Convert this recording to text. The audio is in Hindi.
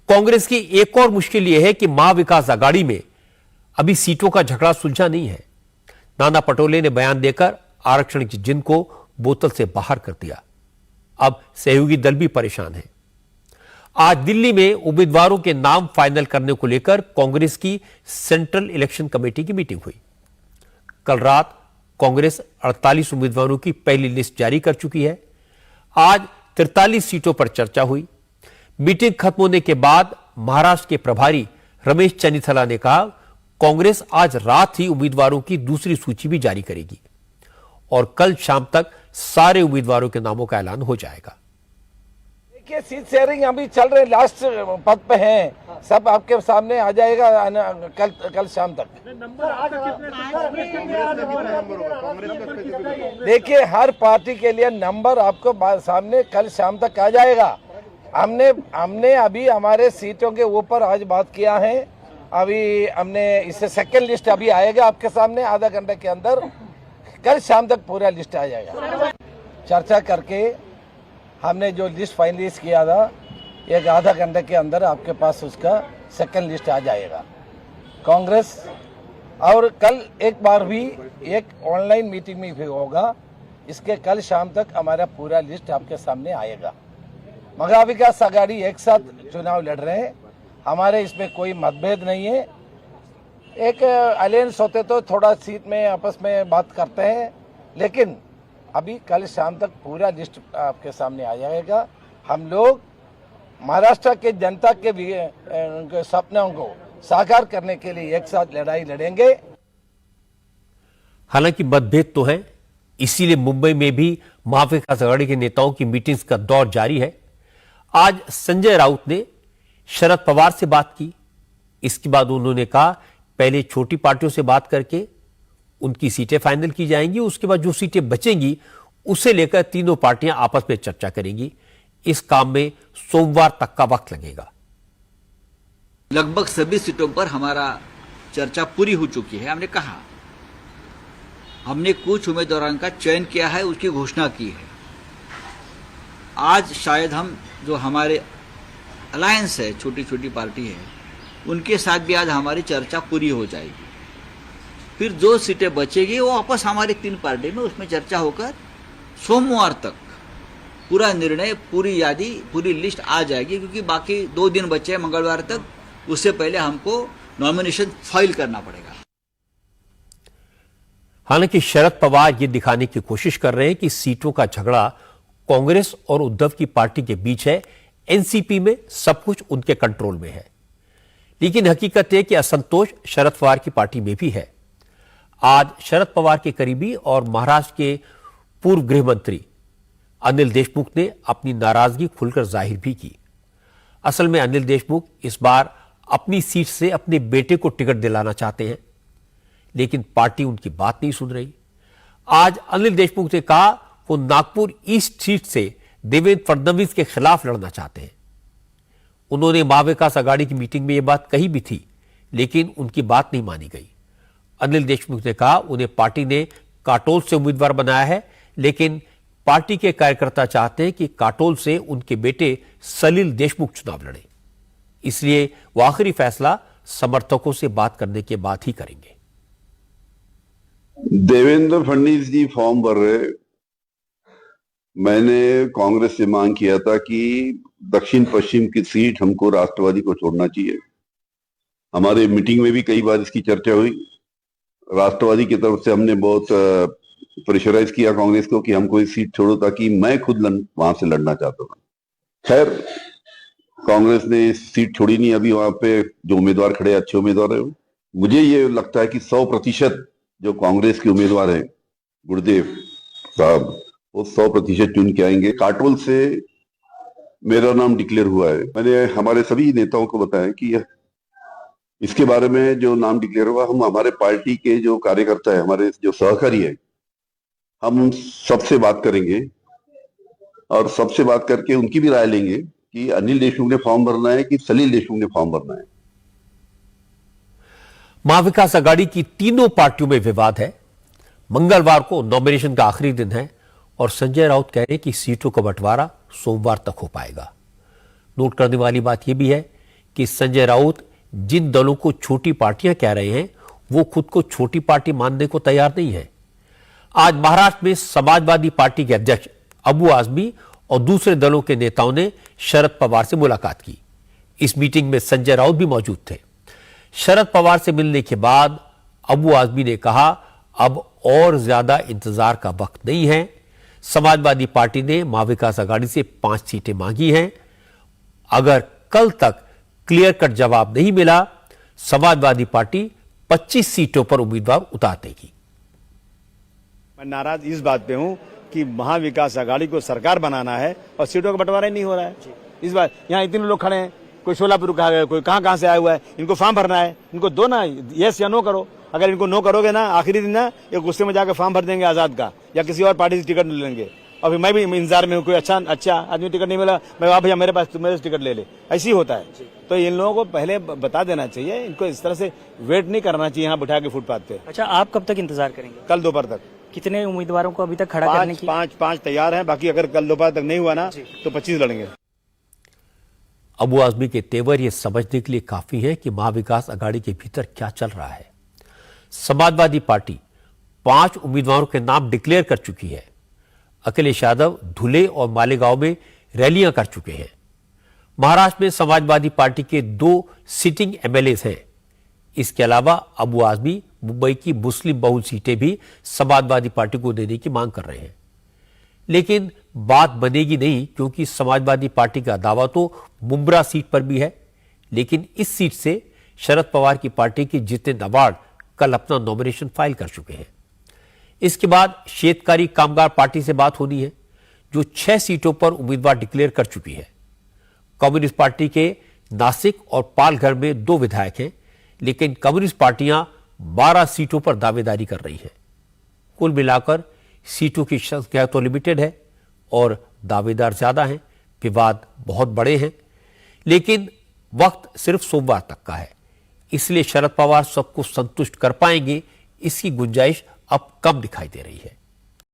कांग्रेस की एक और मुश्किल यह है कि महाविकास आघाड़ी में अभी सीटों का झगड़ा सुलझा नहीं है। नाना पटोले ने बयान देकर आरक्षण की जिंद को बोतल से बाहर कर दिया। अब सहयोगी दल भी परेशान है। आज दिल्ली में उम्मीदवारों के नाम फाइनल करने को लेकर कांग्रेस की सेंट्रल इलेक्शन कमेटी की मीटिंग हुई। कल रात कांग्रेस 48 उम्मीदवारों की पहली लिस्ट जारी कर चुकी है। आज 43 सीटों पर चर्चा हुई। मीटिंग खत्म होने के बाद महाराष्ट्र के प्रभारी रमेश चन्नीथला ने कहा, कांग्रेस आज रात ही उम्मीदवारों की दूसरी सूची भी जारी करेगी और कल शाम तक सारे उम्मीदवारों के नामों का ऐलान हो जाएगा। देखिए, सीट शेयरिंग अभी चल रहे, लास्ट पद पे हैं, सब आपके सामने आ जाएगा कल शाम तक। देखिए, हर पार्टी के लिए नंबर आपको सामने कल शाम तक आ जाएगा। हमने अभी हमारे सीटों के ऊपर आज बात किया है। अभी हमने इससे सेकंड लिस्ट अभी आएगा आपके सामने आधा घंटे के अंदर। कल शाम तक पूरा लिस्ट आ जाएगा। चर्चा करके हमने जो लिस्ट फाइनलाइज किया था, एक आधा घंटे के अंदर आपके पास उसका सेकंड लिस्ट आ जाएगा। कांग्रेस और कल एक बार भी एक ऑनलाइन मीटिंग में भी होगा। इसके कल शाम तक हमारा पूरा लिस्ट आपके सामने आएगा। महाविकास आघाड़ी एक साथ चुनाव लड़ रहे हैं, हमारे इसमें कोई मतभेद नहीं है। एक अलायंस होते तो थोड़ा सीट में आपस में बात करते हैं, लेकिन अभी कल शाम तक पूरा लिस्ट आपके सामने आ जाएगा। हम लोग महाराष्ट्र के जनता के सपनों को साकार करने के लिए एक साथ लड़ाई लड़ेंगे। हालांकि मतभेद तो है, इसीलिए मुंबई में भी महाविकास आघाड़ी के नेताओं की मीटिंग्स का दौर जारी है। आज संजय राउत ने शरद पवार से बात की। इसके बाद उन्होंने कहा, पहले छोटी पार्टियों से बात करके उनकी सीटें फाइनल की जाएंगी, उसके बाद जो सीटें बचेंगी उसे लेकर तीनों पार्टियां आपस में चर्चा करेंगी। इस काम में सोमवार तक का वक्त लगेगा। लगभग सभी सीटों पर हमारा चर्चा पूरी हो चुकी है। हमने कहा, हमने कुछ उम्मीदवारों का चयन किया है, उसकी घोषणा की है। आज शायद हम जो हमारे अलायंस है, छोटी छोटी पार्टी है, उनके साथ भी आज हमारी चर्चा पूरी हो जाएगी। फिर जो सीटें बचेगी वो वापस हमारी तीन पार्टी में उसमें चर्चा होकर सोमवार तक पूरा निर्णय, पूरी यादी, पूरी लिस्ट आ जाएगी। क्योंकि बाकी 2 दिन बचे हैं मंगलवार तक, उससे पहले हमको नॉमिनेशन फाइल करना पड़ेगा। हालांकि शरद पवार ये दिखाने की कोशिश कर रहे हैं कि सीटों का झगड़ा कांग्रेस और उद्धव की पार्टी के बीच है। एनसीपी में सब कुछ उनके कंट्रोल में है, लेकिन हकीकत है कि असंतोष शरद पवार की पार्टी में भी है। आज शरद पवार के करीबी और महाराष्ट्र के पूर्व गृह मंत्री अनिल देशमुख ने अपनी नाराजगी खुलकर जाहिर भी की। असल में अनिल देशमुख इस बार अपनी सीट से अपने बेटे को टिकट दिलाना चाहते हैं, लेकिन पार्टी उनकी बात नहीं सुन रही। आज अनिल देशमुख ने कहा वो नागपुर ईस्ट सीट से देवेंद्र फडणवीस के खिलाफ लड़ना चाहते हैं। उन्होंने महाविकास आघाड़ी की मीटिंग में यह बात कही भी थी, लेकिन उनकी बात नहीं मानी गई। अनिल देशमुख ने कहा उन्हें पार्टी ने काटोल से उम्मीदवार बनाया है, लेकिन पार्टी के कार्यकर्ता चाहते हैं कि काटोल से उनके बेटे सलील देशमुख चुनाव लड़े, इसलिए वो आखिरी फैसला समर्थकों से बात करने के बाद ही करेंगे। देवेंद्र फडणवीस जी फॉर्म भर रहे। मैंने कांग्रेस से मांग किया था कि दक्षिण पश्चिम की सीट हमको राष्ट्रवादी को छोड़ना चाहिए। हमारे मीटिंग में भी कई बार इसकी चर्चा हुई। राष्ट्रवादी की तरफ से हमने बहुत प्रेशराइज किया कांग्रेस को कि हमको इस सीट छोड़ो, ताकि मैं खुद वहां से लड़ना चाहता था। खैर, कांग्रेस ने इस सीट छोड़ी नहीं। अभी वहां पे जो उम्मीदवार खड़े, अच्छे उम्मीदवार है। मुझे ये लगता है कि 100% जो कांग्रेस के उम्मीदवार हैं, गुरुदेव साहब, वो 100% चुन के आएंगे। काटोल से मेरा नाम डिक्लेयर हुआ है। मैंने हमारे सभी नेताओं को बताया कि इसके बारे में जो नाम डिक्लेयर हुआ, हम हमारे पार्टी के जो कार्यकर्ता है, हमारे जो सहकारी है, हम सबसे बात करेंगे और सबसे बात करके उनकी भी राय लेंगे कि अनिल देशमुख ने फॉर्म भरना है कि सलील देशमुख ने फॉर्म भरना है। महाविकास आघाड़ी की तीनों पार्टियों में विवाद है। मंगलवार को नॉमिनेशन का आखिरी दिन है और संजय राउत कह रहे हैं कि सीटों का बंटवारा सोमवार तक हो पाएगा। नोट करने वाली बात यह भी है कि संजय राउत जिन दलों को छोटी पार्टियां कह रहे हैं वो खुद को छोटी पार्टी मानने को तैयार नहीं है। आज महाराष्ट्र में समाजवादी पार्टी के अध्यक्ष अबू आजमी और दूसरे दलों के नेताओं ने शरद पवार से मुलाकात की। इस मीटिंग में संजय राउत भी मौजूद थे। शरद पवार से मिलने के बाद अबू आजमी ने कहा, अब और ज्यादा इंतजार का वक्त नहीं है। समाजवादी पार्टी ने महाविकास आघाड़ी से 5 सीटें मांगी हैं। अगर कल तक क्लियर कट जवाब नहीं मिला, समाजवादी पार्टी 25 सीटों पर उम्मीदवार उतार देगी। मैं नाराज इस बात पे हूं कि महाविकास आघाड़ी को सरकार बनाना है और सीटों का बंटवारा ही नहीं हो रहा है। इस बार यहाँ इतने लोग खड़े हैं, कोई सोलापुर का है, कोई कहां से आया हुआ है, इनको फॉर्म भरना है, इनको दो ना, यस या नो करो। अगर इनको नो करोगे ना, आखिरी दिन ना ये गुस्से में जाकर फॉर्म भर देंगे आजाद का या किसी और पार्टी से टिकट ले लेंगे। और फिर मैं भी इंतजार में हूँ, कोई अच्छा आदमी टिकट नहीं मिला, मैं वाह भैया मेरे पास मेरे से टिकट ले ले, ऐसी होता है। तो इन लोगों को पहले बता देना चाहिए, इनको इस तरह से वेट नहीं करना चाहिए यहाँ बिठा के फुटपाथ पे। अच्छा, आप कब तक इंतजार करेंगे? कल दोपहर तक। कितने उम्मीदवारों को अभी तक खड़ा करने की? पांच तैयार हैं, बाकी अगर कल दोपहर तक नहीं हुआ ना तो 25 लड़ेंगे। अबू आजमी के तेवर ये समझने के लिए काफी है कि महाविकास आघाड़ी के भीतर क्या चल रहा है। समाजवादी पार्टी 5 उम्मीदवारों के नाम डिक्लेयर कर चुकी है। अखिलेश यादव धुले और मालेगांव में रैलियां कर चुके हैं। महाराष्ट्र में समाजवादी पार्टी के 2 सिटिंग एमएलए हैं। इसके अलावा अबू आजमी मुंबई की मुस्लिम बहुल सीटें भी समाजवादी पार्टी को देने की मांग कर रहे हैं। लेकिन बात बनेगी नहीं, क्योंकि समाजवादी पार्टी का दावा तो मुंब्रा सीट पर भी है। लेकिन इस सीट से शरद पवार की पार्टी के जितेंद्र अवार्ड कल अपना नॉमिनेशन फाइल कर चुके हैं। इसके बाद शेतकारी कामगार पार्टी से बात होनी है, जो 6 सीटों पर उम्मीदवार डिक्लेयर कर चुकी है। कम्युनिस्ट पार्टी के नासिक और पालघर में 2 विधायक हैं, लेकिन कम्युनिस्ट पार्टियां 12 सीटों पर दावेदारी कर रही हैं। कुल मिलाकर सीटों की संख्या तो लिमिटेड है और दावेदार ज्यादा हैं, विवाद बहुत बड़े हैं। लेकिन वक्त सिर्फ सोमवार तक का है, इसलिए शरद पवार सबको संतुष्ट कर पाएंगे, इसकी गुंजाइश अब कम दिखाई दे रही है।